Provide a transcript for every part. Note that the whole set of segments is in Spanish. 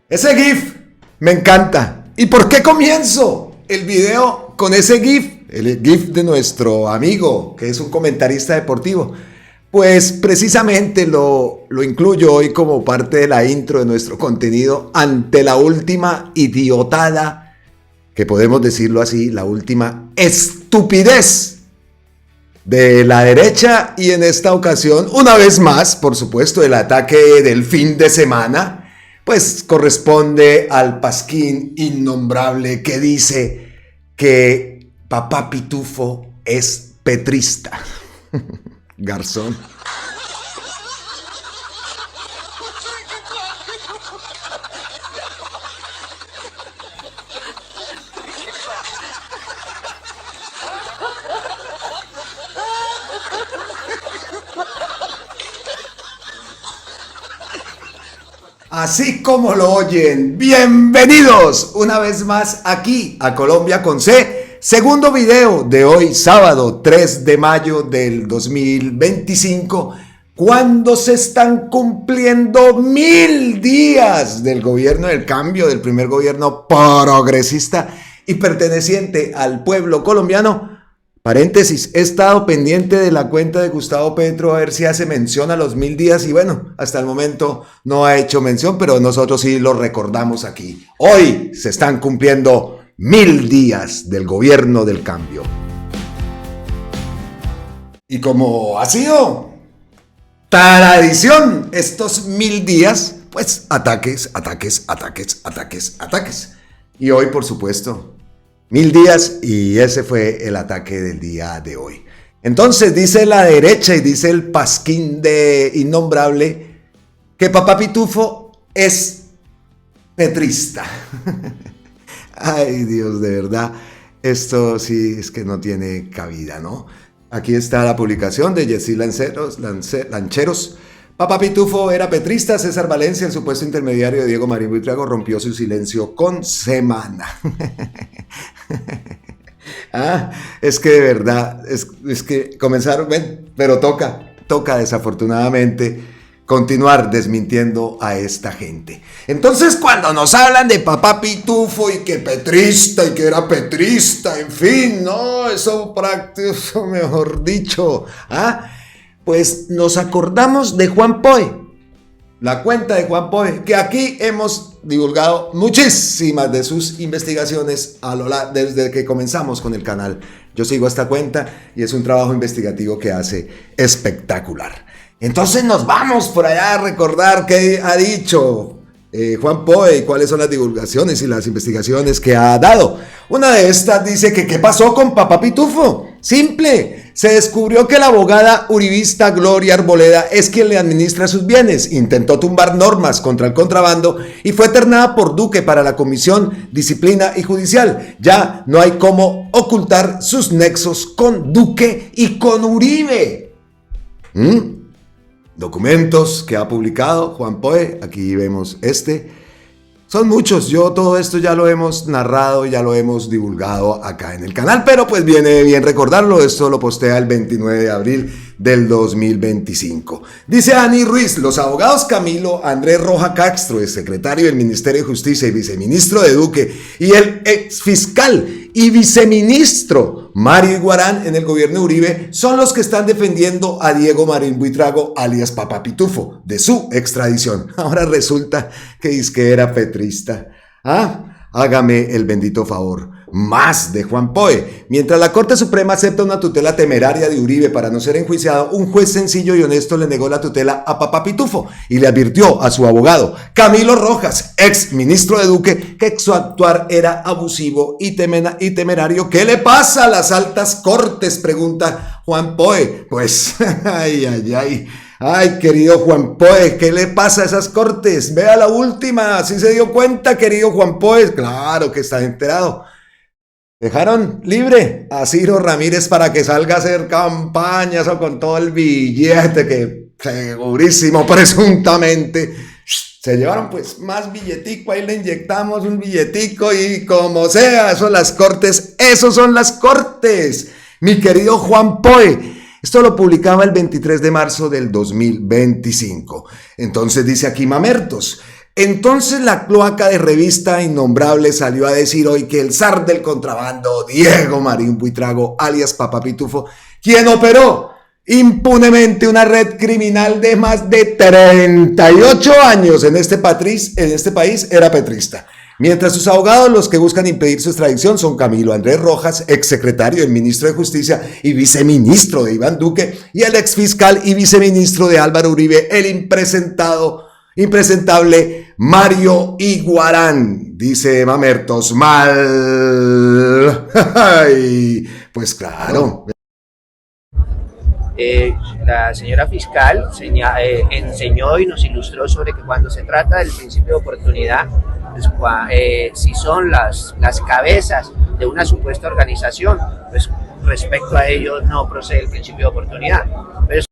Ese GIF me encanta. ¿Y por qué comienzo el video con ese GIF? El GIF de nuestro amigo, que es un comentarista deportivo. Pues precisamente lo incluyo hoy como parte de la intro de nuestro contenido ante la última idiotada, que podemos decirlo así, la última estupidez de la derecha, y en esta ocasión, una vez más, por supuesto, el ataque del fin de semana, pues corresponde al pasquín innombrable que dice que Papá Pitufo es petrista. Garzón. Así como lo oyen, bienvenidos una vez más aquí a Colombia con C, segundo video de hoy, sábado 3 de mayo del 2025, cuando se están cumpliendo 1000 días del gobierno del cambio, del primer gobierno progresista y perteneciente al pueblo colombiano. Paréntesis, he estado pendiente de la cuenta de Gustavo Petro a ver si hace mención a los 1000 días y bueno, hasta el momento no ha hecho mención, pero nosotros sí lo recordamos aquí. Hoy se están cumpliendo 1000 días del gobierno del cambio. Y como ha sido tradición estos 1000 días, pues ataques. Y hoy, por supuesto, 1000 días, y ese fue el ataque del día de hoy. Entonces dice la derecha y dice el pasquín de innombrable que Papá Pitufo es petrista. Ay, Dios, de verdad, esto sí es que no tiene cabida, ¿no? Aquí está la publicación de Jessy Lancheros. Papá Pitufo era petrista. César Valencia, el supuesto intermediario de Diego Marín Buitrago, rompió su silencio con Semana. Es que de verdad, es que comenzaron, pero toca desafortunadamente continuar desmintiendo a esta gente. Entonces, cuando nos hablan de Papá Pitufo y que petrista y que era petrista, en fin, no, eso práctico, mejor dicho, pues nos acordamos de Juan Poe, la cuenta de Juan Poe, que aquí hemos divulgado muchísimas de sus investigaciones desde que comenzamos con el canal. Yo sigo esta cuenta y es un trabajo investigativo que hace espectacular. Entonces nos vamos por allá a recordar qué ha dicho Juan Poe y cuáles son las divulgaciones y las investigaciones que ha dado. Una de estas dice que ¿qué pasó con Papá Pitufo? Simple, se descubrió que la abogada uribista Gloria Arboleda es quien le administra sus bienes, intentó tumbar normas contra el contrabando y fue ternada por Duque para la Comisión Disciplina y Judicial. Ya no hay cómo ocultar sus nexos con Duque y con Uribe. Documentos que ha publicado Juan Poe, aquí vemos son muchos, todo esto ya lo hemos narrado, ya lo hemos divulgado acá en el canal, pero pues viene bien recordarlo, esto lo postea el 29 de abril del 2025. Dice Ani Ruiz, los abogados Camilo Andrés Roja Castro, ex secretario del Ministerio de Justicia y viceministro de Duque, y el ex fiscal y viceministro Mario Iguarán en el gobierno de Uribe, son los que están defendiendo a Diego Marín Buitrago, alias Papá Pitufo, de su extradición. Ahora resulta que dizque era petrista. Hágame el bendito favor. Más de Juan Poe. Mientras la Corte Suprema acepta una tutela temeraria de Uribe para no ser enjuiciado, un juez sencillo y honesto le negó la tutela a Papá Pitufo y le advirtió a su abogado, Camilo Rojas, ex ministro de Duque, que su actuar era abusivo y temerario. ¿Qué le pasa a las altas cortes?, pregunta Juan Poe. Pues, ay, querido Juan Poe, ¿qué le pasa a esas cortes? Vea la última, ¿sí se dio cuenta, querido Juan Poe? Claro que está enterado. Dejaron libre a Ciro Ramírez para que salga a hacer campañas o con todo el billete que segurísimo, presuntamente, se llevaron pues más billetico, ahí le inyectamos un billetico y como sea, eso son las cortes, mi querido Juan Poe. Esto lo publicaba el 23 de marzo del 2025. Entonces dice aquí Mamertos, Entonces la cloaca de revista Innombrable salió a decir hoy que el zar del contrabando, Diego Marín Buitrago, alias Papá Pitufo, quien operó impunemente una red criminal de más de 38 años en este país, era petrista. Mientras sus abogados, los que buscan impedir su extradición, son Camilo Andrés Rojas, exsecretario del ministro de Justicia y viceministro de Iván Duque, y el exfiscal y viceministro de Álvaro Uribe, el impresentable Mario Iguarán. Dice Mamertos, mal. Pues claro. La señora fiscal enseñó y nos ilustró sobre que cuando se trata del principio de oportunidad, pues, si son las cabezas de una supuesta organización, pues respecto a ello no procede el principio de oportunidad. Pero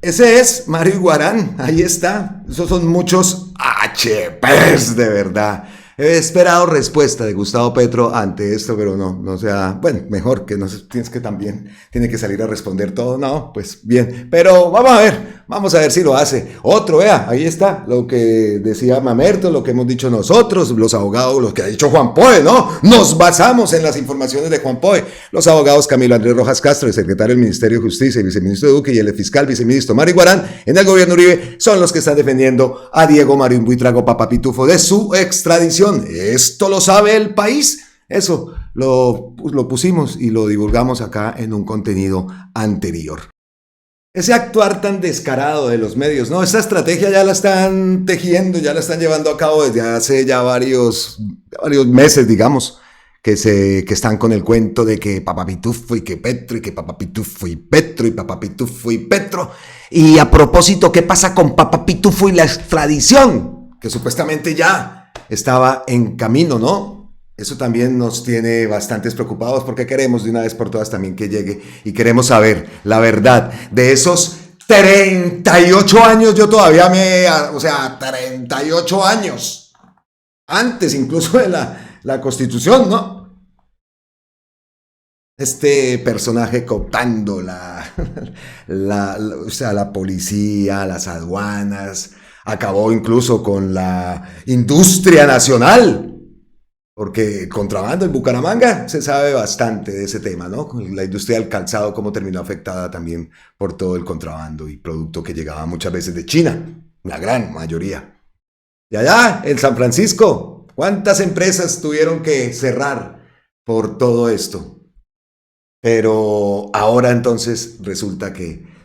ese es Mario Iguarán, ahí está. Esos son muchos HPs de verdad. He esperado respuesta de Gustavo Petro ante esto, pero no sea, bueno, mejor que no tienes que también, tiene que salir a responder todo, no, pues bien, pero vamos a ver si lo hace. Otro, vea, ahí está, lo que decía Mamerto, lo que hemos dicho nosotros, los abogados, lo que ha dicho Juan Poe, ¿no? Nos basamos en las informaciones de Juan Poe. Los abogados Camilo Andrés Rojas Castro, el secretario del Ministerio de Justicia y viceministro de Duque, y el fiscal viceministro Mario Iguarán, en el gobierno Uribe, son los que están defendiendo a Diego Marín Buitrago Papá Pitufo de su extradición. Esto lo sabe el país. Eso lo pusimos y lo divulgamos acá en un contenido anterior. Ese actuar tan descarado de los medios, ¿no? Esta estrategia ya la están tejiendo, ya la están llevando a cabo desde hace ya varios meses, digamos, que están con el cuento de que Papá Pitufo y que Petro, y que Papá Pitufo y Petro, y Papá Pitufo y Petro. Y a propósito, ¿qué pasa con Papá Pitufo y la extradición? Que supuestamente ya estaba en camino, ¿no? Eso también nos tiene bastantes preocupados porque queremos de una vez por todas también que llegue y queremos saber la verdad de esos 38 años. Yo todavía 38 años antes incluso de la Constitución, ¿no? Este personaje cooptando la policía, las aduanas, acabó incluso con la industria nacional, porque el contrabando en Bucaramanga se sabe bastante de ese tema, ¿no? La industria del calzado, cómo terminó afectada también por todo el contrabando y producto que llegaba muchas veces de China, la gran mayoría. Y allá, en San Francisco, ¿cuántas empresas tuvieron que cerrar por todo esto? Pero ahora entonces resulta que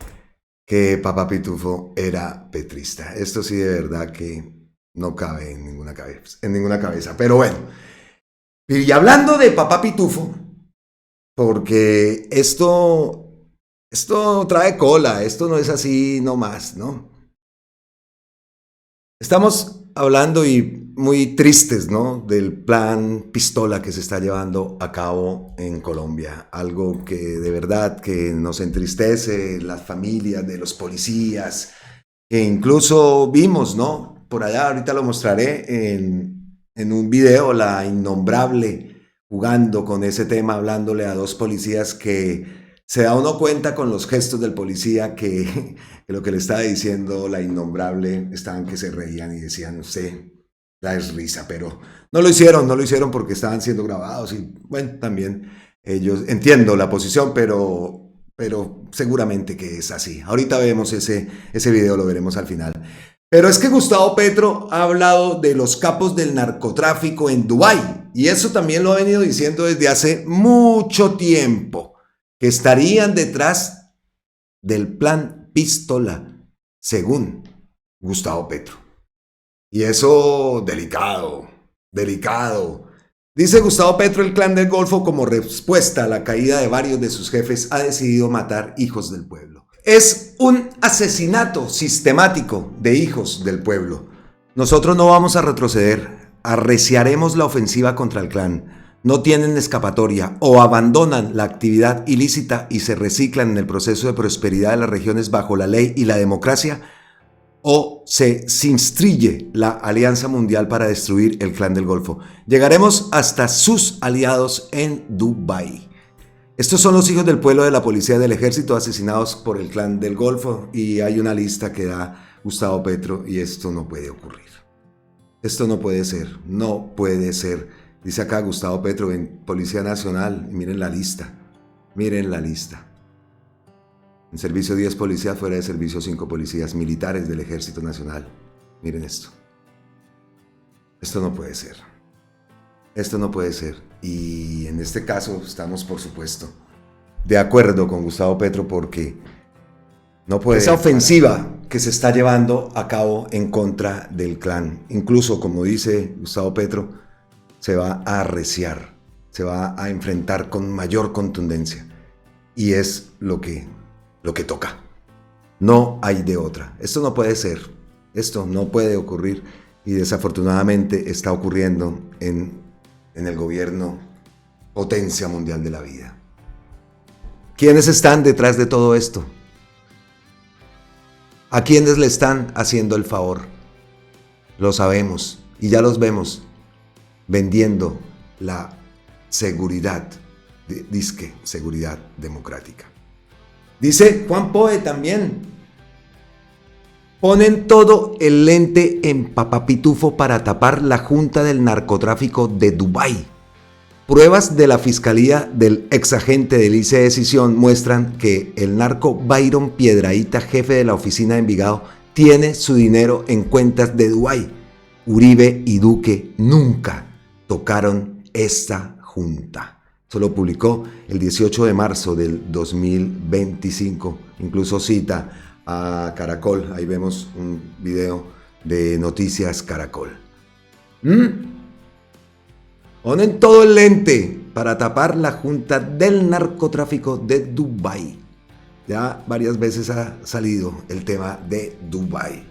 Papá Pitufo era petrista. Esto sí de verdad que no cabe en ninguna cabeza. Pero bueno, y hablando de Papá Pitufo, porque esto trae cola, esto no es así nomás, ¿no? Estamos hablando y muy tristes, ¿no? Del plan Pistola que se está llevando a cabo en Colombia. Algo que de verdad que nos entristece, las familias de los policías, que incluso vimos, ¿no? Por allá, ahorita lo mostraré en un video, la Innombrable jugando con ese tema, hablándole a dos policías que se da uno cuenta con los gestos del policía que lo que le estaba diciendo la Innombrable estaban que se reían y decían, usted da es risa, pero no lo hicieron porque estaban siendo grabados y bueno, también ellos, entiendo la posición, pero seguramente que es así. Ahorita vemos ese video, lo veremos al final. Pero es que Gustavo Petro ha hablado de los capos del narcotráfico en Dubái y eso también lo ha venido diciendo desde hace mucho tiempo, que estarían detrás del plan Pistola, según Gustavo Petro. Y eso, delicado. Dice Gustavo Petro, el clan del Golfo, como respuesta a la caída de varios de sus jefes, ha decidido matar hijos del pueblo. Es un asesinato sistemático de hijos del pueblo. Nosotros no vamos a retroceder, arreciaremos la ofensiva contra el clan. No tienen escapatoria, o abandonan la actividad ilícita y se reciclan en el proceso de prosperidad de las regiones bajo la ley y la democracia, o se instruye la Alianza Mundial para destruir el Clan del Golfo. Llegaremos hasta sus aliados en Dubái. Estos son los hijos del pueblo de la policía y del ejército asesinados por el Clan del Golfo y hay una lista que da Gustavo Petro, y esto no puede ocurrir. Esto no puede ser, no puede ser. Dice acá Gustavo Petro en Policía Nacional, y miren la lista, miren la lista. En servicio 10 policías, fuera de servicio 5 policías militares del Ejército Nacional. Miren esto. Esto no puede ser. Esto no puede ser. Y en este caso estamos, por supuesto, de acuerdo con Gustavo Petro porque no puede. Esa ofensiva que se está llevando a cabo en contra del clan, incluso como dice Gustavo Petro, se va a arreciar, se va a enfrentar con mayor contundencia. Y es lo que toca. No hay de otra. Esto no puede ser. Esto no puede ocurrir. Y desafortunadamente está ocurriendo en el gobierno potencia mundial de la vida. ¿Quiénes están detrás de todo esto? ¿A quiénes le están haciendo el favor? Lo sabemos y ya los vemos vendiendo la seguridad, disque seguridad democrática. Dice Juan Poe también, ponen todo el lente en Papapitufo para tapar la Junta del Narcotráfico de Dubái. Pruebas de la Fiscalía del exagente del ICE Decisión muestran que el narco Byron Piedrahíta, jefe de la oficina de Envigado, tiene su dinero en cuentas de Dubái. Uribe y Duque nunca tocaron esta junta. Eso lo publicó el 18 de marzo del 2025. Incluso cita a Caracol. Ahí vemos un video de Noticias Caracol. Ponen todo el lente para tapar la Junta del Narcotráfico de Dubái. Ya varias veces ha salido el tema de Dubái.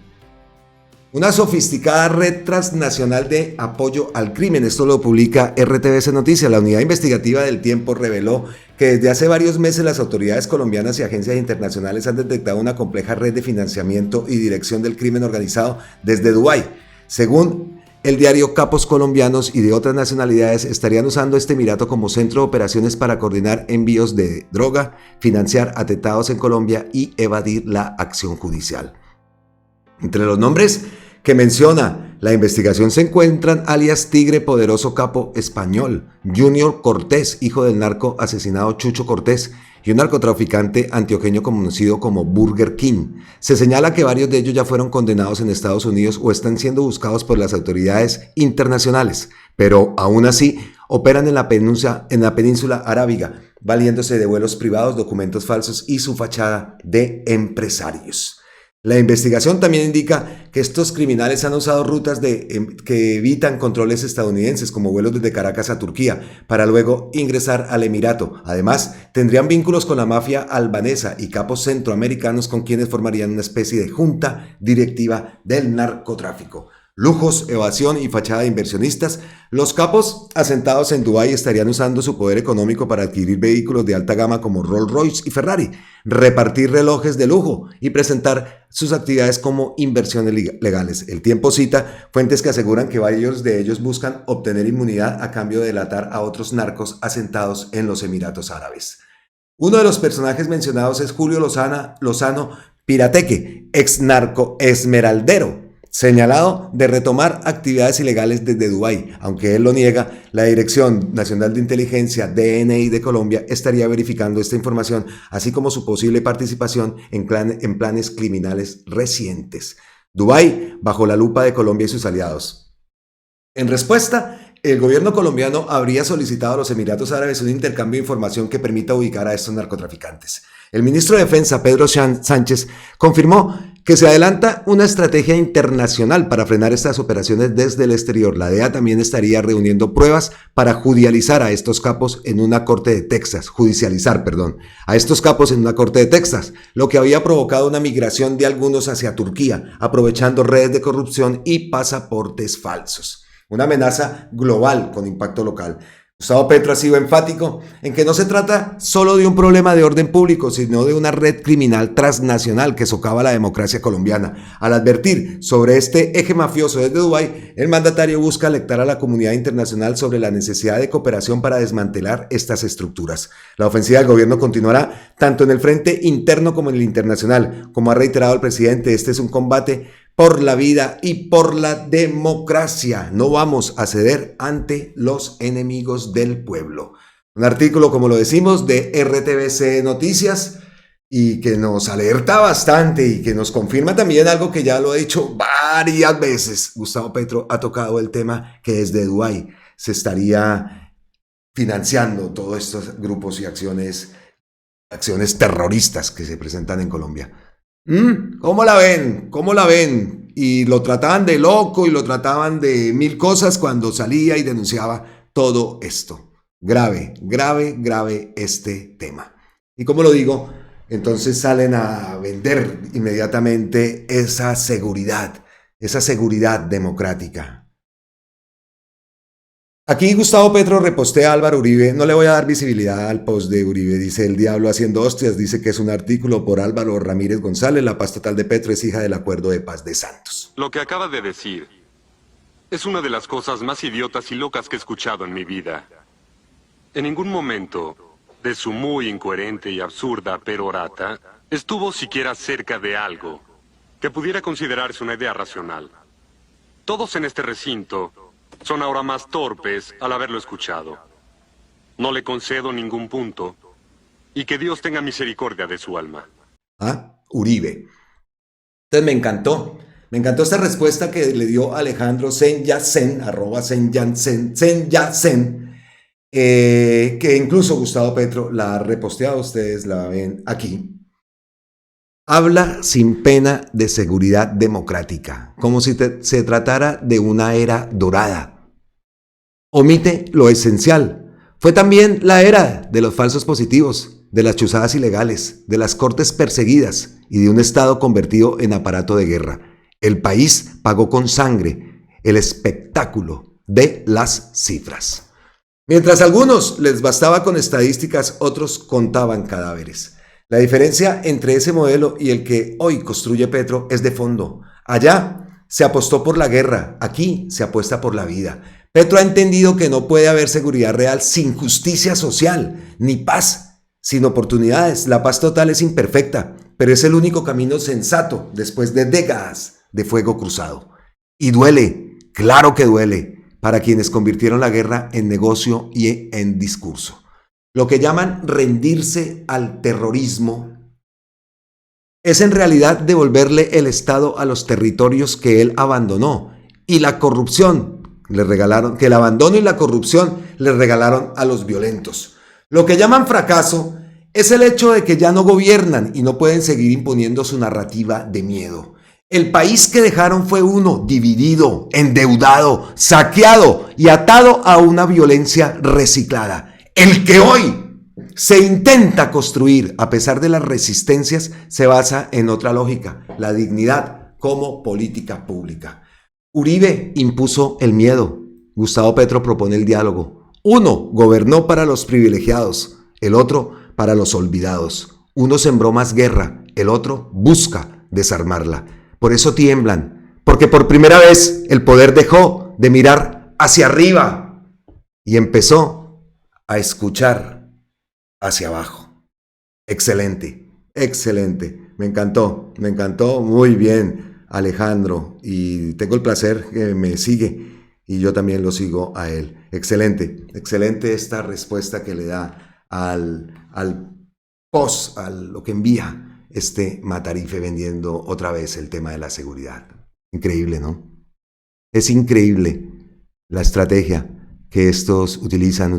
Una sofisticada red transnacional de apoyo al crimen. Esto lo publica RTBC Noticias. La unidad investigativa del Tiempo reveló que desde hace varios meses las autoridades colombianas y agencias internacionales han detectado una compleja red de financiamiento y dirección del crimen organizado desde Dubái. Según el diario, capos colombianos y de otras nacionalidades estarían usando este emirato como centro de operaciones para coordinar envíos de droga, financiar atentados en Colombia y evadir la acción judicial. Entre los nombres que menciona la investigación se encuentran alias Tigre, poderoso capo español, Junior Cortés, hijo del narco asesinado Chucho Cortés, y un narcotraficante antioqueño conocido como Burger King. Se señala que varios de ellos ya fueron condenados en Estados Unidos o están siendo buscados por las autoridades internacionales, pero aún así operan en la península arábiga, valiéndose de vuelos privados, documentos falsos y su fachada de empresarios. La investigación también indica que estos criminales han usado rutas que evitan controles estadounidenses, como vuelos desde Caracas a Turquía, para luego ingresar al Emirato. Además, tendrían vínculos con la mafia albanesa y capos centroamericanos con quienes formarían una especie de junta directiva del narcotráfico. Lujos, evasión y fachada de inversionistas. Los capos asentados en Dubái estarían usando su poder económico para adquirir vehículos de alta gama como Rolls Royce y Ferrari, repartir relojes de lujo y presentar sus actividades como inversiones legales. El Tiempo cita fuentes que aseguran que varios de ellos buscan obtener inmunidad a cambio de delatar a otros narcos asentados en los Emiratos Árabes. Uno de los personajes mencionados es Julio Lozano Pirateque, ex narco esmeraldero, señalado de retomar actividades ilegales desde Dubái. Aunque él lo niega, la Dirección Nacional de Inteligencia, DNI de Colombia, estaría verificando esta información, así como su posible participación en planes criminales recientes. Dubái bajo la lupa de Colombia y sus aliados. En respuesta, el gobierno colombiano habría solicitado a los Emiratos Árabes un intercambio de información que permita ubicar a estos narcotraficantes. El ministro de Defensa, Pedro Sánchez, confirmó que se adelanta una estrategia internacional para frenar estas operaciones desde el exterior. La DEA también estaría reuniendo pruebas para judicializar a estos capos en una corte de Texas, lo que había provocado una migración de algunos hacia Turquía, aprovechando redes de corrupción y pasaportes falsos. Una amenaza global con impacto local. Gustavo Petro ha sido enfático en que no se trata solo de un problema de orden público, sino de una red criminal transnacional que socava la democracia colombiana. Al advertir sobre este eje mafioso desde Dubái, el mandatario busca alertar a la comunidad internacional sobre la necesidad de cooperación para desmantelar estas estructuras. La ofensiva del gobierno continuará tanto en el frente interno como en el internacional. Como ha reiterado el presidente, este es un combate por la vida y por la democracia. No vamos a ceder ante los enemigos del pueblo. Un artículo, como lo decimos, de RTBC Noticias y que nos alerta bastante y que nos confirma también algo que ya lo he dicho varias veces. Gustavo Petro ha tocado el tema que desde Dubái se estaría financiando todos estos grupos y acciones terroristas que se presentan en Colombia. ¿Cómo la ven? ¿Cómo la ven? Y lo trataban de loco y lo trataban de mil cosas cuando salía y denunciaba todo esto. Grave, grave, grave este tema. Y como lo digo, entonces salen a vender inmediatamente esa seguridad democrática. Aquí Gustavo Petro repostea a Álvaro Uribe. No le voy a dar visibilidad al post de Uribe. Dice el diablo haciendo hostias. Dice que es un artículo por Álvaro Ramírez González. La paz total de Petro es hija del acuerdo de paz de Santos. Lo que acaba de decir es una de las cosas más idiotas y locas que he escuchado en mi vida. En ningún momento de su muy incoherente y absurda perorata estuvo siquiera cerca de algo que pudiera considerarse una idea racional. Todos en este recinto son ahora más torpes al haberlo escuchado. No le concedo ningún punto y que Dios tenga misericordia de su alma. Uribe. Entonces me encantó esta respuesta que le dio Alejandro Senyacen, @Senyacen, que incluso Gustavo Petro la ha reposteado, ustedes la ven aquí. Habla sin pena de seguridad democrática, como si se tratara de una era dorada. Omite lo esencial. Fue también la era de los falsos positivos, de las chuzadas ilegales, de las cortes perseguidas y de un Estado convertido en aparato de guerra. El país pagó con sangre el espectáculo de las cifras. Mientras a algunos les bastaba con estadísticas, otros contaban cadáveres. La diferencia entre ese modelo y el que hoy construye Petro es de fondo. Allá se apostó por la guerra, aquí se apuesta por la vida. Petro ha entendido que no puede haber seguridad real sin justicia social, ni paz sin oportunidades. La paz total es imperfecta, pero es el único camino sensato después de décadas de fuego cruzado. Y duele, claro que duele, para quienes convirtieron la guerra en negocio y en discurso. Lo que llaman rendirse al terrorismo es en realidad devolverle el Estado a los territorios que él abandonó y la corrupción le regalaron, que el abandono y la corrupción le regalaron a los violentos. Lo que llaman fracaso es el hecho de que ya no gobiernan y no pueden seguir imponiendo su narrativa de miedo. El país que dejaron fue uno dividido, endeudado, saqueado y atado a una violencia reciclada. El que hoy se intenta construir a pesar de las resistencias se basa en otra lógica, la dignidad como política pública. Uribe impuso el miedo, Gustavo Petro propone el diálogo. Uno gobernó para los privilegiados, el otro para los olvidados. Uno sembró más guerra, el otro busca desarmarla. Por eso tiemblan, porque por primera vez el poder dejó de mirar hacia arriba y empezó a escuchar hacia abajo. Excelente, excelente. Me encantó, muy bien, Alejandro. Y tengo el placer que me sigue y yo también lo sigo a él. Excelente, excelente esta respuesta que le da al post, a lo que envía Matarife vendiendo otra vez el tema de la seguridad. Increíble, ¿no? Es increíble la estrategia que estos utilizan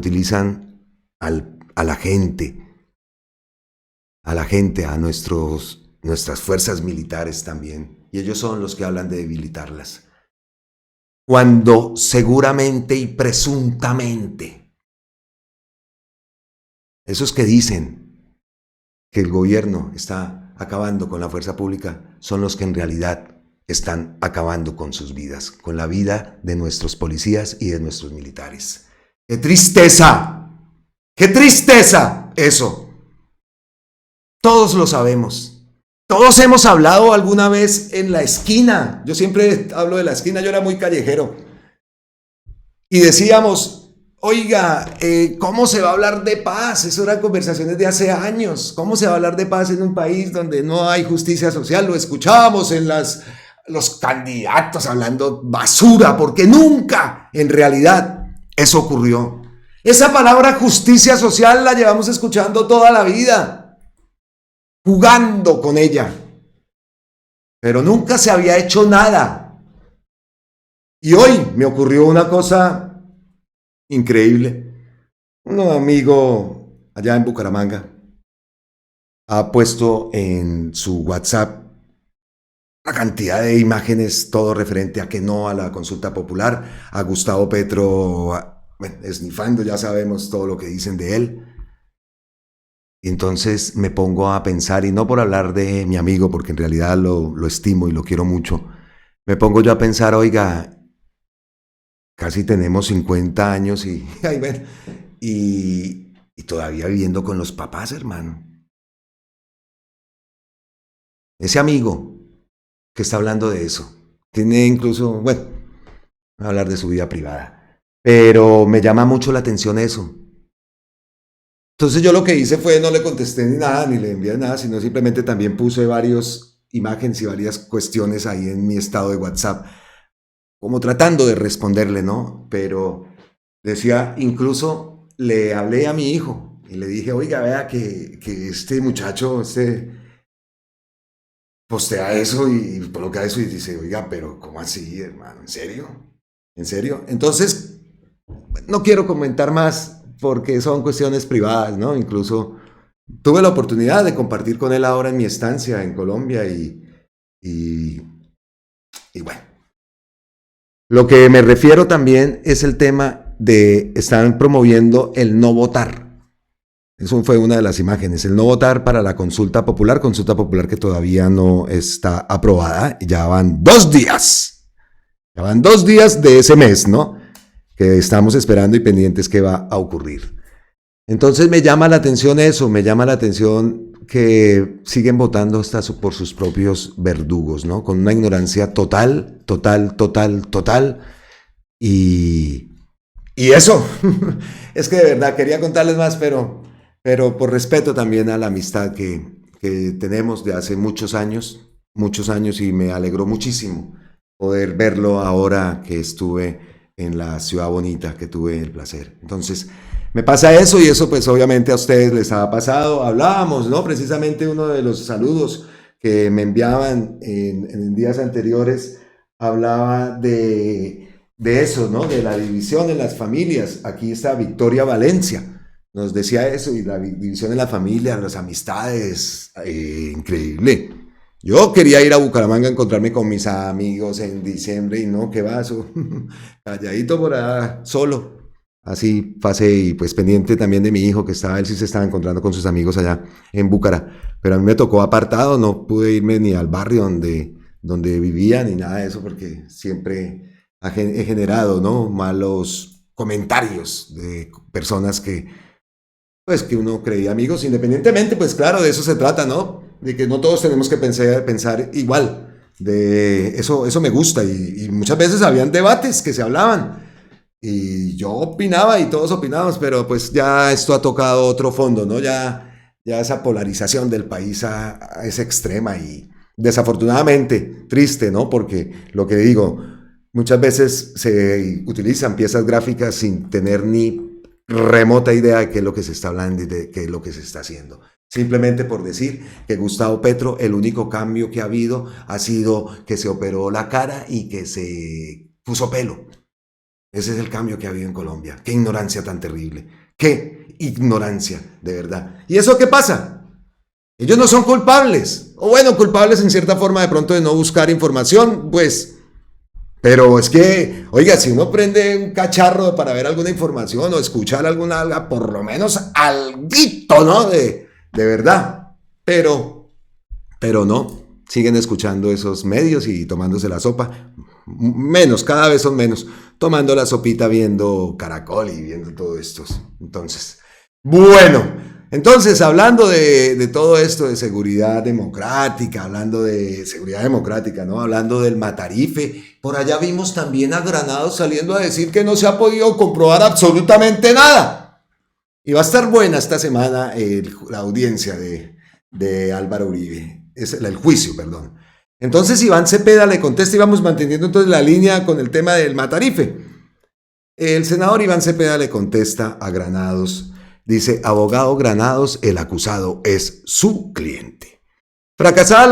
a la gente, a nuestras fuerzas militares también. Y ellos son los que hablan de debilitarlas. Cuando seguramente y presuntamente, esos que dicen que el gobierno está acabando con la fuerza pública son los que en realidad están acabando con sus vidas, con la vida de nuestros policías y de nuestros militares. ¡Qué tristeza! ¡Qué tristeza! Eso. Todos lo sabemos. Todos hemos hablado alguna vez en la esquina. Yo siempre hablo de la esquina, yo era muy callejero. Y decíamos, oiga, ¿cómo se va a hablar de paz? Eso eran conversaciones de hace años. ¿Cómo se va a hablar de paz en un país donde no hay justicia social? Lo escuchábamos en los candidatos hablando basura, porque nunca en realidad eso ocurrió. Esa palabra justicia social la llevamos escuchando toda la vida, jugando con ella, pero nunca se había hecho nada. Y hoy me ocurrió una cosa increíble. Un amigo allá en Bucaramanga ha puesto en su WhatsApp una cantidad de imágenes, todo referente a que no a la consulta popular, a Gustavo Petro, bueno, esnifando, ya sabemos todo lo que dicen de él. Y entonces me pongo a pensar, y no por hablar de mi amigo, porque en realidad lo estimo y lo quiero mucho, me pongo yo a pensar, oiga, casi tenemos 50 años y todavía viviendo con los papás, hermano. Ese amigo que está hablando de eso, tiene incluso, bueno, voy a hablar de su vida privada, pero me llama mucho la atención eso. Entonces yo lo que hice fue, no le contesté ni nada, ni le envié nada, sino simplemente también puse varias imágenes y varias cuestiones ahí en mi estado de WhatsApp, como tratando de responderle, ¿no? Pero decía, incluso le hablé a mi hijo y le dije, oiga, vea que este muchacho, postea eso y coloca eso y dice, oiga, pero ¿cómo así, hermano? ¿En serio? ¿En serio? Entonces, no quiero comentar más porque son cuestiones privadas, ¿no? Incluso tuve la oportunidad de compartir con él ahora en mi estancia en Colombia y bueno. Lo que me refiero también es el tema de están promoviendo el no votar. Eso fue una de las imágenes, el no votar para la consulta popular que todavía no está aprobada. Ya van 2 días. Ya van 2 días de ese mes, ¿no? Que estamos esperando y pendientes qué va a ocurrir. Entonces me llama la atención eso, me llama la atención que siguen votando hasta por sus propios verdugos, ¿no? Con una ignorancia total. Y eso, es que de verdad quería contarles más, pero por respeto también a la amistad que tenemos de hace muchos años, y me alegró muchísimo poder verlo ahora que estuve en la ciudad bonita, que tuve el placer. Entonces, me pasa eso y eso pues obviamente a ustedes les ha pasado. Hablábamos, ¿no? Precisamente uno de los saludos que me enviaban en días anteriores hablaba de eso, ¿no? De la división en las familias. Aquí está Victoria Valencia, nos decía eso, y la división en la familia, las amistades, increíble. Yo quería ir a Bucaramanga a encontrarme con mis amigos en diciembre y no, qué vaso, calladito por allá, solo. Así pasé y pues pendiente también de mi hijo que él sí se estaba encontrando con sus amigos allá en Búcara, pero a mí me tocó apartado, no pude irme ni al barrio donde vivía ni nada de eso porque siempre he generado, ¿no? Malos comentarios de personas que uno creía amigos, independientemente, pues claro, de eso se trata, ¿no? De que no todos tenemos que pensar igual. De eso me gusta y muchas veces habían debates que se hablaban y yo opinaba y todos opinábamos, pero pues ya esto ha tocado otro fondo, ¿no? Ya esa polarización del país es extrema y desafortunadamente triste, ¿no? Porque lo que digo, muchas veces se utilizan piezas gráficas sin tener ni remota idea de qué es lo que se está hablando y de qué es lo que se está haciendo. Simplemente por decir que Gustavo Petro, el único cambio que ha habido ha sido que se operó la cara y que se puso pelo. Ese es el cambio que ha habido en Colombia. Qué ignorancia tan terrible. Qué ignorancia, de verdad. ¿Y eso qué pasa? Ellos no son culpables. O bueno, culpables en cierta forma de pronto de no buscar información, pues. Pero es que, oiga, si uno prende un cacharro para ver alguna información o escuchar alguna, por lo menos alguito, ¿no? De verdad. Pero no, siguen escuchando esos medios y tomándose la sopa. menos, cada vez son menos, tomando la sopita viendo Caracol y viendo todo esto. Entonces, bueno, entonces hablando de todo esto de seguridad democrática, hablando de seguridad democrática, ¿no? Hablando del Matarife, por allá vimos también a Granados saliendo a decir que no se ha podido comprobar absolutamente nada. Y va a estar buena esta semana la audiencia de Álvaro Uribe, el juicio, perdón. Entonces Iván Cepeda le contesta y vamos manteniendo entonces la línea con el tema del Matarife. El senador Iván Cepeda le contesta a Granados, dice, abogado Granados, el acusado es su cliente. Fracasada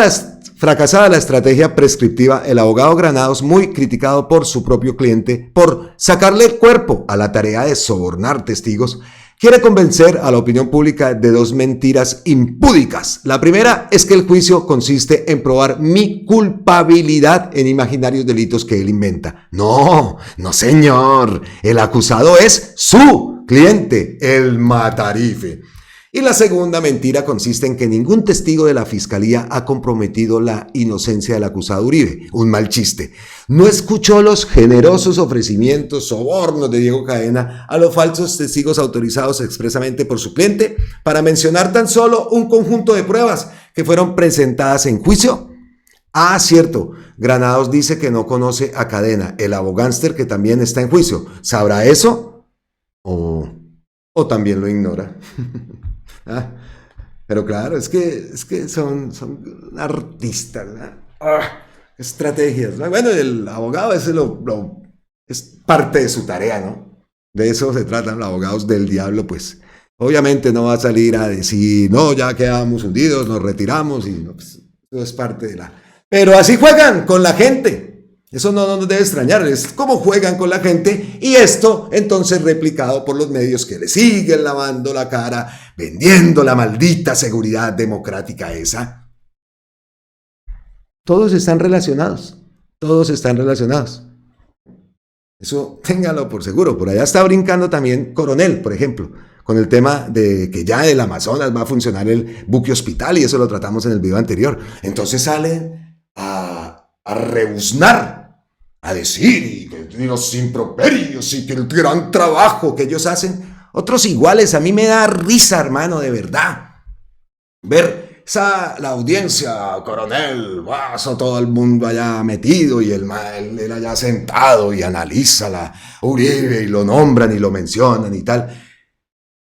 la estrategia prescriptiva, el abogado Granados, muy criticado por su propio cliente por sacarle el cuerpo a la tarea de sobornar testigos, quiere convencer a la opinión pública de dos mentiras impúdicas. La primera es que el juicio consiste en probar mi culpabilidad en imaginarios delitos que él inventa. No señor, el acusado es su cliente, el Matarife. Y la segunda mentira consiste en que ningún testigo de la fiscalía ha comprometido la inocencia del acusado Uribe. Un mal chiste. No escuchó los generosos ofrecimientos, sobornos de Diego Cadena a los falsos testigos autorizados expresamente por su cliente para mencionar tan solo un conjunto de pruebas que fueron presentadas en juicio. Ah, cierto. Granados dice que no conoce a Cadena, el abogánster que también está en juicio. ¿Sabrá eso? ¿O también lo ignora? ¿Ah? Pero claro, es que son artistas, ¿no? Estrategias, ¿no? Bueno, el abogado es parte de su tarea, ¿no? De eso se tratan los abogados del diablo, pues obviamente no va a salir a decir, no, ya quedamos hundidos, nos retiramos, y no, pues, eso es parte de la... Pero así juegan con la gente. Eso no nos debe extrañar, es como juegan con la gente, y esto entonces replicado por los medios que le siguen lavando la cara, vendiendo la maldita seguridad democrática esa. Todos están relacionados. Eso téngalo por seguro. Por allá está brincando también Coronel, por ejemplo, con el tema de que ya del Amazonas va a funcionar el buque hospital, y eso lo tratamos en el video anterior. Entonces salen a rebuznar, a decir, y los improperios, y que el gran trabajo que ellos hacen. Otros iguales. A mí me da risa, hermano, de verdad, ver la audiencia, Coronel, vaso, todo el mundo allá metido, y él allá sentado y analiza la Uribe, y lo nombran y lo mencionan y tal,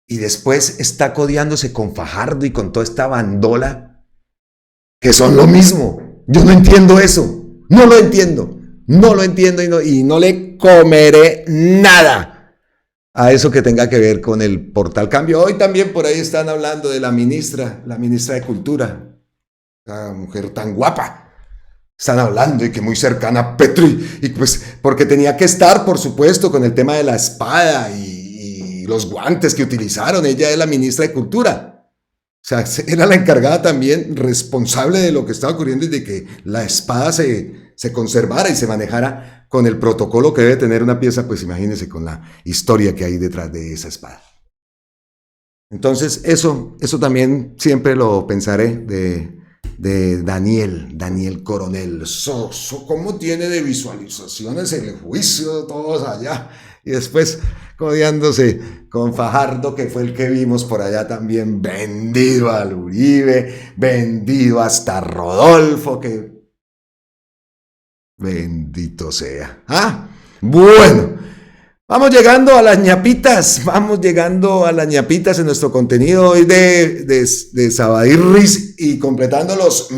y después está codeándose con Fajardo y con toda esta bandola, que son lo mismo. Yo no entiendo eso, no lo entiendo y no le comeré nada a eso que tenga que ver con el portal Cambio. Hoy también por ahí están hablando de la ministra de Cultura, la mujer tan guapa. Están hablando y que muy cercana a Petro, y pues porque tenía que estar, por supuesto, con el tema de la espada y los guantes que utilizaron. Ella es la ministra de Cultura. O sea, era la encargada también, responsable de lo que estaba ocurriendo y de que la espada se conservara y se manejara con el protocolo que debe tener una pieza. Pues imagínense con la historia que hay detrás de esa espada. Entonces eso también siempre lo pensaré de Daniel Coronel. ¿Cómo tiene de visualizaciones el juicio de todos allá? Y después codeándose con Fajardo, que fue el que vimos por allá también, vendido al Uribe, vendido hasta Rodolfo, que bendito sea. Bueno, vamos llegando a las ñapitas en nuestro contenido hoy de Sabadirris, y completando los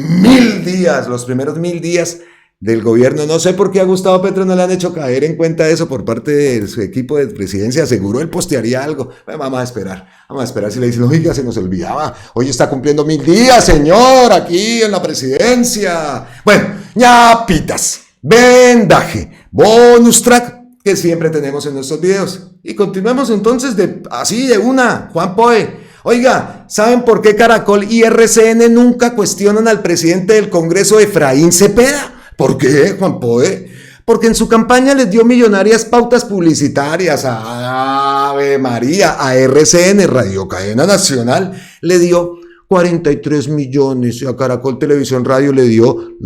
primeros 1000 días del gobierno. No sé por qué a Gustavo Petro no le han hecho caer en cuenta de eso por parte de su equipo de presidencia. Seguro él postearía algo. Bueno, vamos a esperar si le dicen, oiga, se nos olvidaba, hoy está cumpliendo 1000 días, señor, aquí en la presidencia. Bueno, ñapitas, vendaje, bonus track que siempre tenemos en nuestros videos. Y continuemos entonces así de una, Juan Poe. Oiga, ¿saben por qué Caracol y RCN nunca cuestionan al presidente del Congreso, Efraín Cepeda? ¿Por qué, Juan Poe? Porque en su campaña les dio millonarias pautas publicitarias a Ave María, a RCN, Radio Cadena Nacional, le dio 43 millones, a Caracol Televisión Radio le dio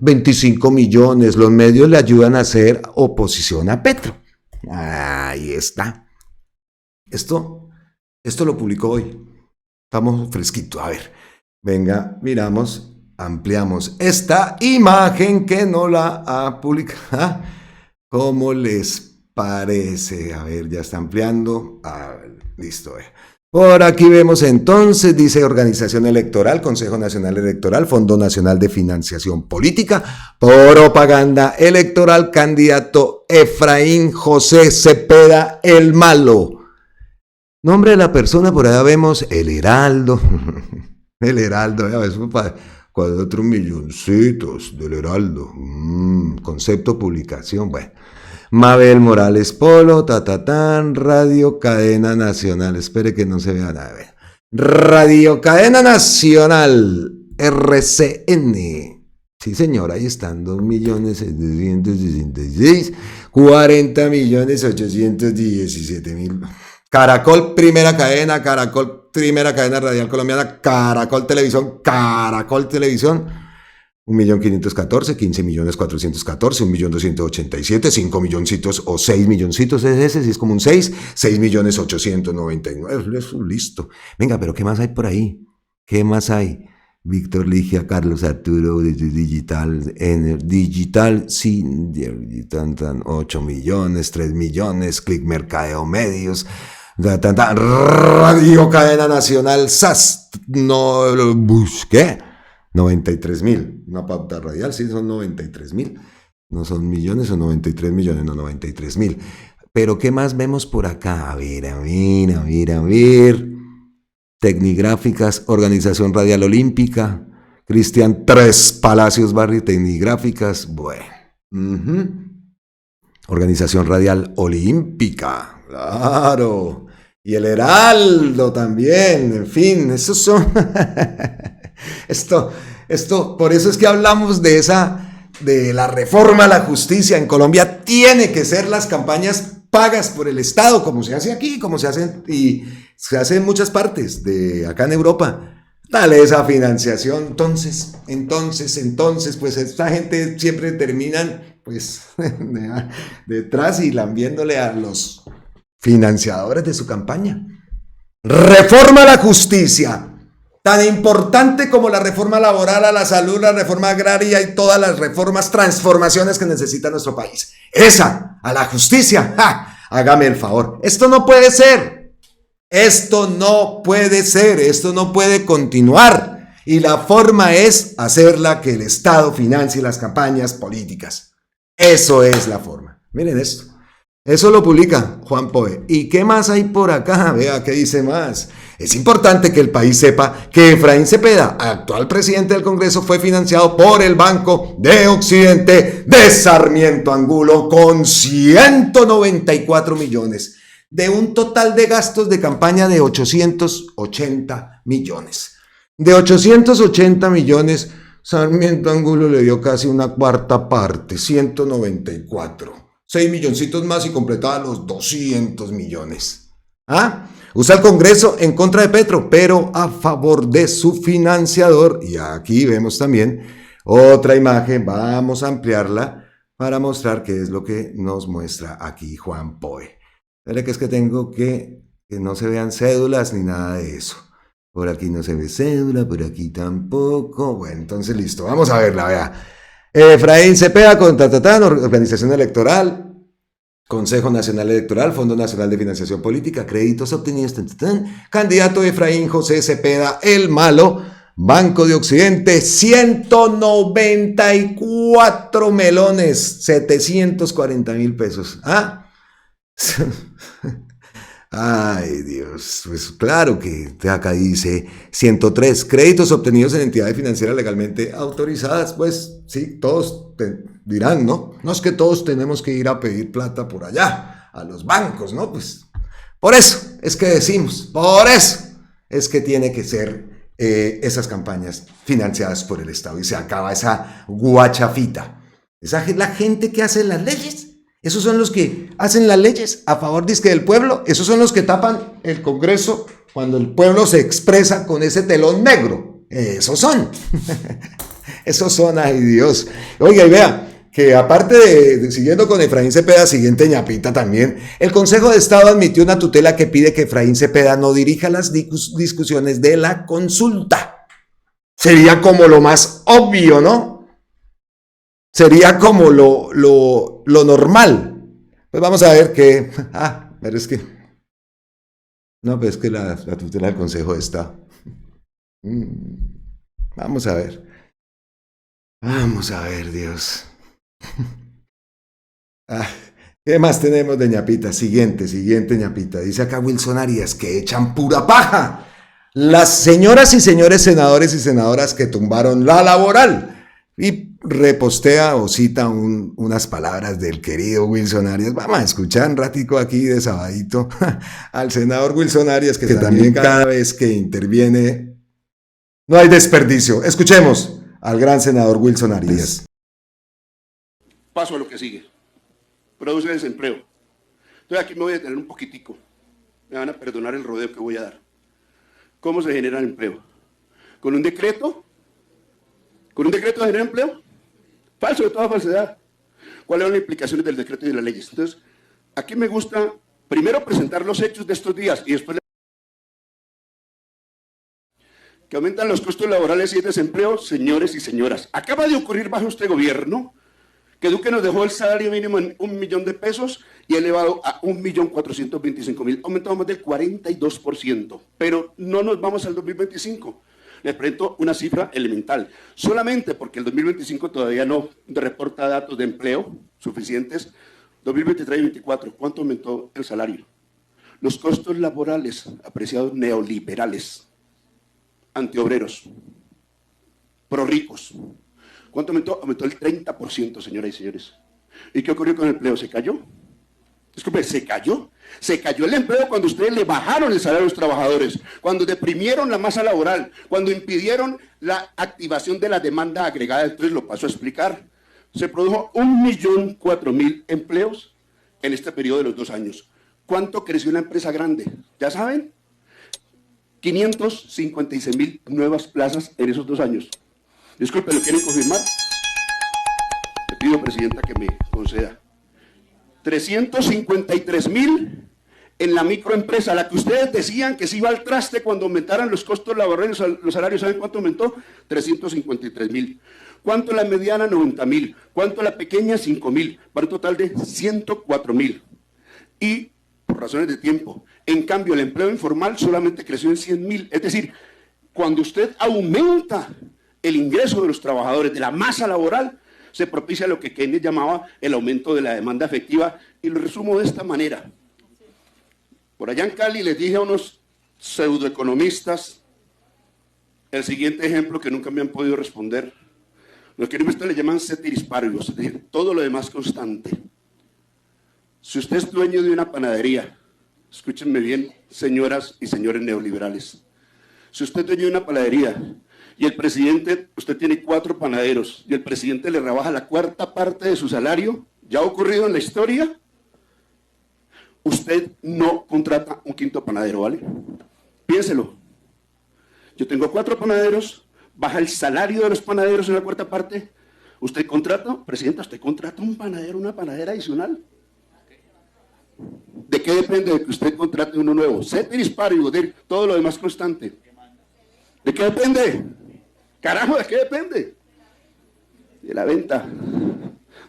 25 millones, los medios le ayudan a hacer oposición a Petro. Ahí está. Esto lo publicó hoy. Estamos fresquitos. A ver, venga, miramos, ampliamos esta imagen que no la ha publicado. ¿Cómo les parece? A ver, ya está ampliando. Listo. Por aquí vemos entonces, dice Organización Electoral, Consejo Nacional Electoral, Fondo Nacional de Financiación Política, propaganda electoral, candidato Efraín José Cepeda el Malo. Nombre de la persona, por allá vemos El Heraldo. El Heraldo, ya ves, con otros milloncitos del Heraldo. Concepto, publicación, bueno. Mabel Morales Polo, Radio Cadena Nacional. Espere que no se vea nada. Radio Cadena Nacional, RCN. Sí, señor, ahí están, 2.766.000, 40.817.000. Caracol, primera cadena radial colombiana, Caracol Televisión, 1.514.000, 15.414.000, 1.287.000, 5 milloncitos o 6 milloncitos, es ese, si es como un 6.899.000. Eso, listo. Venga, pero ¿qué más hay por ahí? ¿Qué más hay? Víctor Ligia, Carlos Arturo, Digital, sí, 8 millones, 3 millones, Click Mercadeo Medios, Radio Cadena Nacional, SAS, no lo busqué. 93.000, una pauta radial, sí, son 93.000, no son millones, son 93 millones, no 93.000. Pero ¿qué más vemos por acá? A ver. Tecnigráficas, Organización Radial Olímpica, Cristian Tres Palacios Barrio, Tecnigráficas, bueno. Organización Radial Olímpica, claro. Y el Heraldo también, en fin, esos son... Esto, por eso es que hablamos de la reforma a la justicia. En Colombia tiene que ser las campañas pagas por el Estado, como se hace aquí, como se hace en muchas partes de acá en Europa. Dale esa financiación. Entonces, pues esta gente siempre terminan, pues, detrás y lambiéndole a los financiadores de su campaña. Reforma a la justicia. Tan importante como la reforma laboral, a la salud, la reforma agraria y todas las reformas, transformaciones que necesita nuestro país. Esa, a la justicia, hágame el favor. Esto no puede ser. Esto no puede continuar. Y la forma es hacerla que el Estado financie las campañas políticas. Eso es la forma. Miren esto. Eso lo publica Juan Poe. ¿Y qué más hay por acá? Vea, ¿qué dice más? Es importante que el país sepa que Efraín Cepeda, actual presidente del Congreso, fue financiado por el Banco de Occidente de Sarmiento Angulo con 194 millones, de un total de gastos de campaña de 880 millones. De 880 millones, Sarmiento Angulo le dio casi una cuarta parte, 194. 6 milloncitos más y completaba los 200 millones. Usa el Congreso en contra de Petro, pero a favor de su financiador. Y aquí vemos también otra imagen, vamos a ampliarla para mostrar qué es lo que nos muestra aquí Juan Poe. Espera que es que tengo que no se vean cédulas ni nada de eso. Por aquí no se ve cédula, por aquí tampoco. Bueno, entonces listo, vamos a verla, vea. Efraín Cepeda con Organización Electoral, Consejo Nacional Electoral, Fondo Nacional de Financiación Política, créditos obtenidos, candidato Efraín José Cepeda el Malo, Banco de Occidente, 194 melones, 740.000 pesos. Ay, Dios, pues claro que acá dice 103, créditos obtenidos en entidades financieras legalmente autorizadas. Pues sí, todos te dirán, ¿no? No es que todos tenemos que ir a pedir plata por allá, a los bancos, ¿no? Pues por eso es que decimos, por eso es que tiene que ser esas campañas financiadas por el Estado y se acaba esa guachafita. Esa es la gente que hace las leyes. Esos son los que hacen las leyes a favor del pueblo. Esos son los que tapan el Congreso Cuando el pueblo se expresa con ese telón negro. Esos son. Esos son, ay Dios. Oiga, y vea, que aparte siguiendo con Efraín Cepeda, siguiente ñapita también, el Consejo de Estado admitió una tutela que pide que Efraín Cepeda no dirija las discusiones de la consulta. Sería como lo más obvio, ¿no? Sería como lo normal. Pues vamos a ver que... pero es que... No, pues es que la tutela del Consejo de Estado. Vamos a ver. Vamos a ver, Dios. ¿Qué más tenemos de ñapita? Siguiente ñapita. Dice acá Wilson Arias que echan pura paja. Las señoras y señores senadores y senadoras que tumbaron la laboral. Y repostea o cita unas palabras del querido Wilson Arias. Vamos a escuchar un ratico aquí de sabadito al senador Wilson Arias, que también cada vez que interviene no hay desperdicio. Escuchemos al gran senador Wilson Arias. Paso a lo que sigue. Produce desempleo. Entonces aquí me voy a detener un poquitico. Me van a perdonar el rodeo que voy a dar. ¿Cómo se genera el empleo? ¿Con un decreto? ¿Con un decreto se genera empleo? Falso, de toda falsedad. ¿Cuáles son las implicaciones del decreto y de las leyes? Entonces, aquí me gusta primero presentar los hechos de estos días y después que aumentan los costos laborales y el desempleo, señores y señoras. Acaba de ocurrir bajo este gobierno que Duque nos dejó el salario mínimo en 1 millón de pesos y elevado a 1.425.000, aumentado más del 42%. Pero no nos vamos al 2025. Les presento una cifra elemental. Solamente porque el 2025 todavía no reporta datos de empleo suficientes. 2023 y 2024, ¿cuánto aumentó el salario? Los costos laborales apreciados neoliberales, antiobreros, prorricos. ¿Cuánto aumentó? Aumentó el 30%, señoras y señores. ¿Y qué ocurrió con el empleo? ¿Se cayó? Disculpe, ¿se cayó? Se cayó el empleo cuando ustedes le bajaron el salario a los trabajadores, cuando deprimieron la masa laboral, cuando impidieron la activación de la demanda agregada. Entonces lo paso a explicar. Se produjo 1.004.000 empleos en este periodo de los 2 años. ¿Cuánto creció una empresa grande? ¿Ya saben? 556.000 nuevas plazas en esos 2 años. Disculpe, ¿lo quieren confirmar? Le pido, presidenta, que me conceda. 353.000 en la microempresa, la que ustedes decían que se iba al traste cuando aumentaran los costos laborales, los salarios. ¿Saben cuánto aumentó? 353.000. ¿Cuánto la mediana? 90.000. ¿Cuánto la pequeña? 5.000. Para un total de 104.000. Y, por razones de tiempo, en cambio el empleo informal solamente creció en 100.000. Es decir, cuando usted aumenta el ingreso de los trabajadores, de la masa laboral, se propicia lo que Keynes llamaba el aumento de la demanda efectiva, y lo resumo de esta manera. Por allá en Cali les dije a unos pseudoeconomistas el siguiente ejemplo que nunca me han podido responder. Los economistas le llaman ceteris paribus, es decir, todo lo demás constante. Si usted es dueño de una panadería, escúchenme bien, señoras y señores neoliberales, si usted es dueño de una panadería y el presidente, usted tiene 4 panaderos y el presidente le rebaja la 4ª parte de su salario, ¿ya ha ocurrido en la historia? Usted no contrata un 5.º panadero, ¿vale? Piénselo. Yo tengo 4 panaderos, baja el salario de los panaderos en la 4ª parte. ¿Usted contrata, presidenta, usted contrata un panadero, una panadera adicional? ¿De qué depende de que usted contrate uno nuevo? Ceteris paribus, todo lo demás constante. ¿De qué depende? Carajo, ¿de qué depende? De la venta,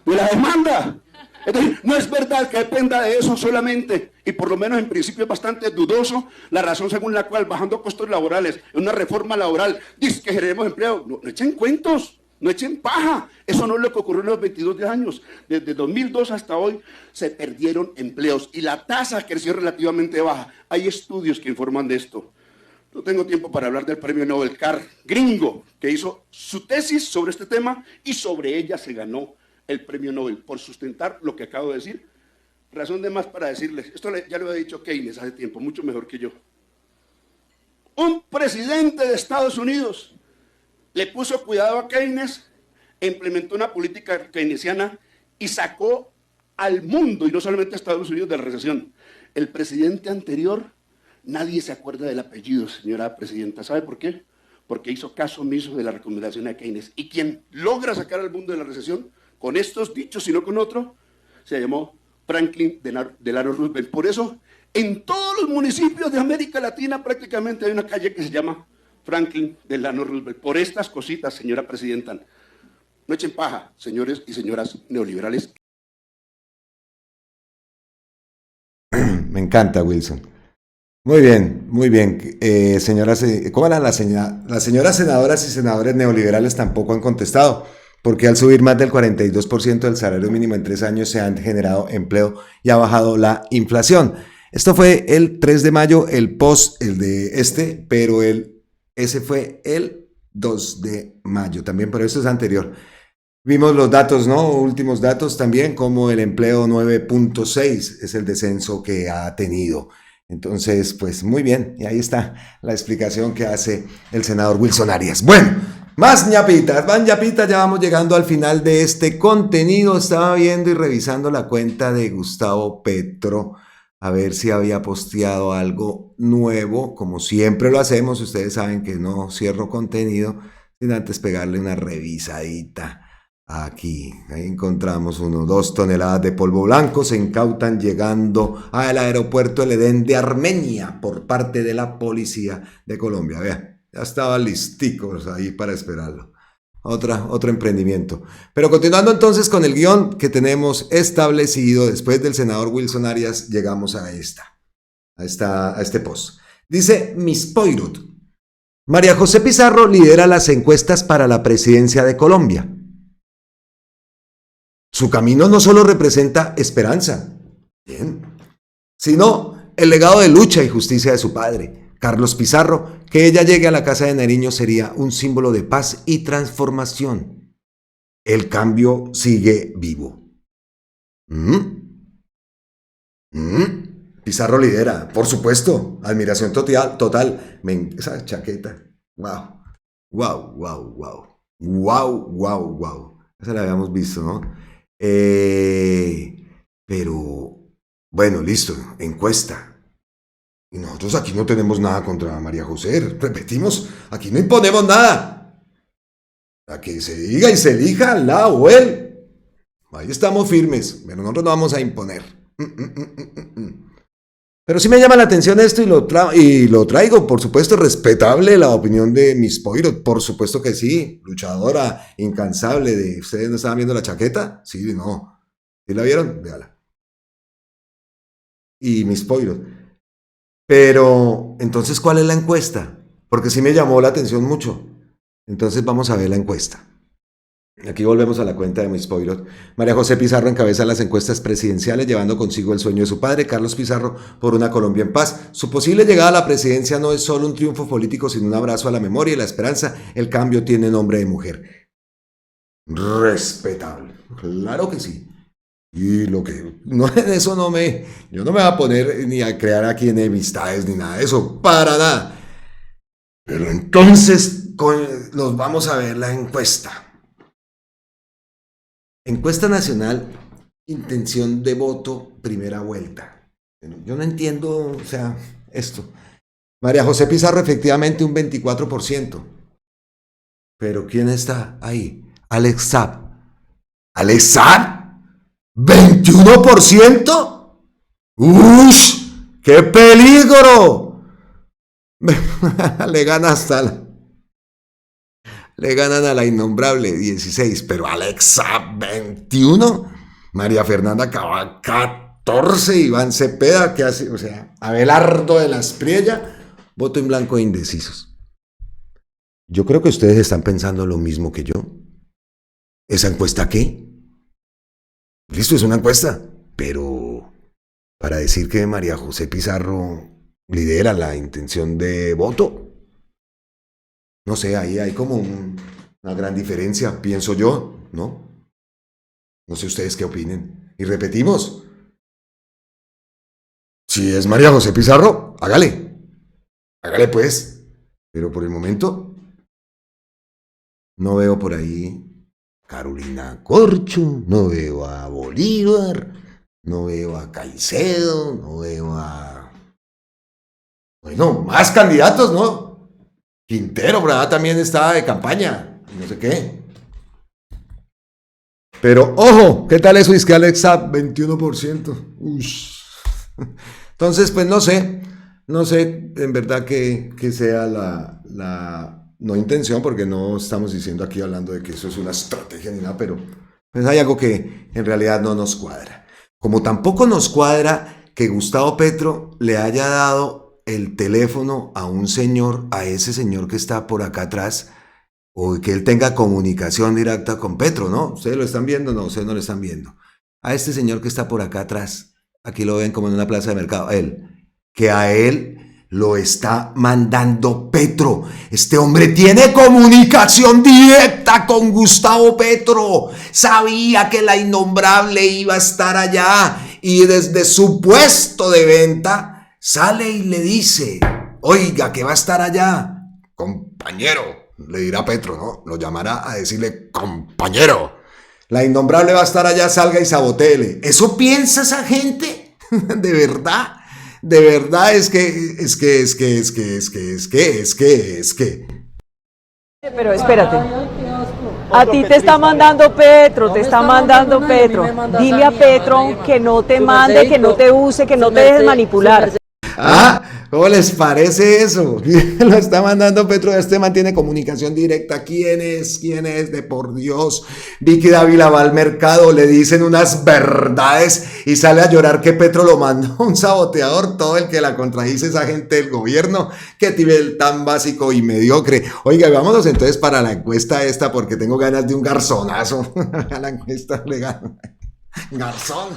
de la demanda. Es decir, no es verdad que dependa de eso solamente, y por lo menos en principio es bastante dudoso la razón según la cual, bajando costos laborales, en una reforma laboral, dice que generemos empleo. No echen cuentos, no echen paja. Eso no es lo que ocurrió en los 22 años. Desde 2002 hasta hoy se perdieron empleos y la tasa creció relativamente baja. Hay estudios que informan de esto. No tengo tiempo para hablar del premio Nobel Carr, gringo, que hizo su tesis sobre este tema y sobre ella se ganó el premio Nobel por sustentar lo que acabo de decir. Razón de más para decirles, esto ya lo he dicho Keynes hace tiempo, mucho mejor que yo. Un presidente de Estados Unidos le puso cuidado a Keynes, implementó una política keynesiana y sacó al mundo, y no solamente a Estados Unidos, de la recesión. El presidente anterior Nadie se acuerda del apellido, señora presidenta. ¿Sabe por qué? Porque hizo caso omiso de la recomendación de Keynes. Y quien logra sacar al mundo de la recesión, con estos dichos y no con otro, se llamó Franklin Delano Roosevelt. Por eso, en todos los municipios de América Latina prácticamente hay una calle que se llama Franklin Delano Roosevelt. Por estas cositas, señora presidenta. No echen paja, señores y señoras neoliberales. Me encanta, Wilson. Muy bien, muy bien. Señoras, ¿cómo eran las señoras senadoras y senadores neoliberales? Tampoco han contestado, porque al subir más del 42% del salario mínimo en 3 años se han generado empleo y ha bajado la inflación. Esto fue el 3 de mayo, el post, el de este, pero ese fue el 2 de mayo también, pero eso es anterior. Vimos los datos, ¿no? Últimos datos también, como el empleo 9.6 es el descenso que ha tenido. Entonces, pues muy bien, y ahí está la explicación que hace el senador Wilson Arias. Bueno, más ñapitas, van ñapitas, ya vamos llegando al final de este contenido. Estaba viendo y revisando la cuenta de Gustavo Petro, a ver si había posteado algo nuevo, como siempre lo hacemos. Ustedes saben que no cierro contenido sin antes pegarle una revisadita. Aquí, ahí encontramos 2 toneladas de polvo blanco, se incautan llegando al aeropuerto El Edén de Armenia por parte de la policía de Colombia. Vean, ya estaban listicos ahí para esperarlo. Otro emprendimiento. Pero continuando entonces con el guión que tenemos establecido, después del senador Wilson Arias, llegamos a este post. Dice Miss Poirot: María José Pizarro lidera las encuestas para la presidencia de Colombia. Su camino no solo representa esperanza, bien, sino el legado de lucha y justicia de su padre, Carlos Pizarro. Que ella llegue a la Casa de Nariño sería un símbolo de paz y transformación. El cambio sigue vivo. Pizarro lidera, por supuesto, admiración total. Esa chaqueta, wow. Esa la habíamos visto, ¿no? Pero, bueno, listo, encuesta. Y nosotros aquí no tenemos nada contra María José, repetimos, aquí no imponemos nada. A que se diga y se elija la o él. Ahí estamos firmes, pero nosotros no vamos a imponer. Pero sí me llama la atención esto y lo traigo, por supuesto, respetable la opinión de Miss Poirot, por supuesto que sí, luchadora, incansable. ¿Ustedes no estaban viendo la chaqueta? Sí, no. ¿Sí la vieron? Véala. Y Miss Poirot. Pero, entonces, ¿cuál es la encuesta? Porque sí me llamó la atención mucho. Entonces vamos a ver la encuesta. Aquí volvemos a la cuenta de Miss Poirot. María José Pizarro encabeza las encuestas presidenciales, llevando consigo el sueño de su padre, Carlos Pizarro, por una Colombia en paz. Su posible llegada a la presidencia no es solo un triunfo político, sino un abrazo a la memoria y la esperanza. El cambio tiene nombre de mujer. Respetable. Claro que sí. Y lo que... No, en eso yo no me voy a poner ni a crear aquí enemistades ni nada de eso. Para nada. Pero entonces nos vamos a ver la encuesta. Encuesta nacional, intención de voto, primera vuelta. Yo no entiendo, o sea, esto. María José Pizarro, efectivamente, un 24%. Pero ¿quién está ahí? Alex Saab. ¿Alex Saab? ¿21%? ¡Ush! ¡Qué peligro! Le ganan a la innombrable 16, pero Alexa 21, María Fernanda Cabal 14, Iván Cepeda, que hace, o sea, Abelardo de la Espriella, voto en blanco e indecisos. Yo creo que ustedes están pensando lo mismo que yo. ¿Esa encuesta qué? Listo, es una encuesta, pero para decir que María José Pizarro lidera la intención de voto, no sé, ahí hay como una gran diferencia, pienso yo, ¿no? No sé ustedes qué opinen. Y repetimos, si es María José Pizarro, hágale pues. Pero por el momento, no veo por ahí Carolina Corcho, no veo a Bolívar, no veo a Caicedo, no veo a Bueno, más candidatos, ¿no? Quintero, ¿verdad? También está de campaña, no sé qué. Pero, ojo, ¿qué tal eso? Es que Alex Saab, 21%. Ush. Entonces, pues no sé en verdad que sea la no intención, porque no estamos diciendo aquí hablando de que eso es una estrategia ni nada, pero pues hay algo que en realidad no nos cuadra. Como tampoco nos cuadra que Gustavo Petro le haya dado el teléfono a un señor, a ese señor que está por acá atrás, o que él tenga comunicación directa con Petro, ¿no? ¿Ustedes lo están viendo? No, ustedes no lo están viendo. A este señor que está por acá atrás, aquí lo ven como en una plaza de mercado, que a él lo está mandando Petro. Este hombre tiene comunicación directa con Gustavo Petro. Sabía que la innombrable iba a estar allá y desde su puesto de venta sale y le dice, oiga, que va a estar allá, compañero. Le dirá Petro, ¿no? Lo llamará a decirle, compañero, la innombrable va a estar allá, salga y saboteele. ¿Eso piensa esa gente? ¿De verdad? De verdad es que. Pero espérate. A ti te está mandando Petro, Dile a Petro que no te mande, que no te use, que no te dejes manipular. Ah, ¿cómo les parece eso? Lo está mandando Petro, este mantiene comunicación directa. ¿Quién es? De por Dios. Vicky Dávila va al mercado, le dicen unas verdades y sale a llorar que Petro lo mandó un saboteador, todo el que la contradice esa gente del gobierno. Qué nivel tan básico y mediocre. Oiga, vámonos entonces para la encuesta esta porque tengo ganas de un garzonazo. A la encuesta le gano. Garzón.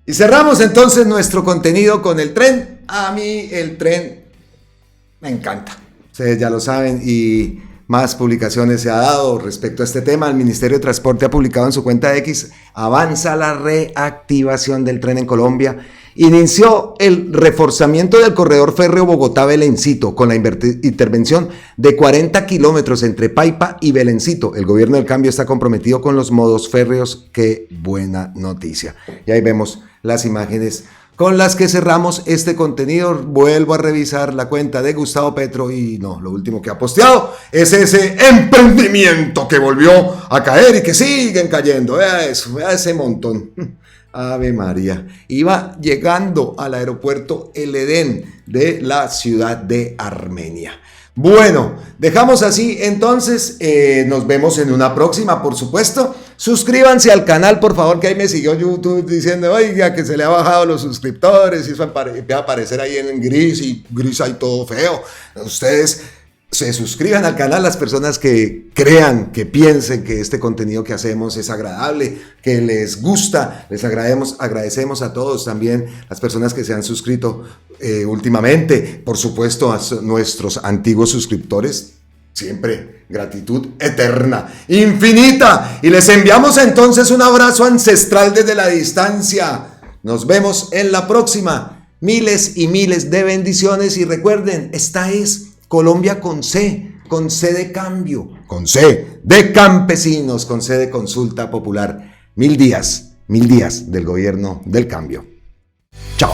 Y cerramos entonces nuestro contenido con el tren. A mí el tren me encanta. Ustedes ya lo saben y más publicaciones se ha dado respecto a este tema. El Ministerio de Transporte ha publicado en su cuenta X, avanza la reactivación del tren en Colombia. Inició el reforzamiento del corredor férreo Bogotá-Belencito con la intervención de 40 kilómetros entre Paipa y Belencito. El gobierno del cambio está comprometido con los modos férreos. Qué buena noticia. Y ahí vemos las imágenes con las que cerramos este contenido. Vuelvo a revisar la cuenta de Gustavo Petro y no, lo último que ha posteado es ese emprendimiento que volvió a caer y que siguen cayendo. Vea eso, vea ese montón. Ave María. Iba llegando al aeropuerto El Edén de la ciudad de Armenia. Bueno, dejamos así entonces, nos vemos en una próxima, por supuesto. Suscríbanse al canal, por favor, que ahí me siguió YouTube diciendo, oiga, que se le ha bajado los suscriptores y eso empieza a aparecer ahí en gris y ahí todo feo. Ustedes se suscriban al canal, las personas que crean, que piensen que este contenido que hacemos es agradable, que les gusta. Les agradecemos a todos también, las personas que se han suscrito últimamente, por supuesto a nuestros antiguos suscriptores, siempre gratitud eterna, infinita, y les enviamos entonces un abrazo ancestral desde la distancia. Nos vemos en la próxima, miles y miles de bendiciones y recuerden, esta es Colombia con C de cambio, con C de campesinos, con C de consulta popular. 1000 días del gobierno del cambio. Chao.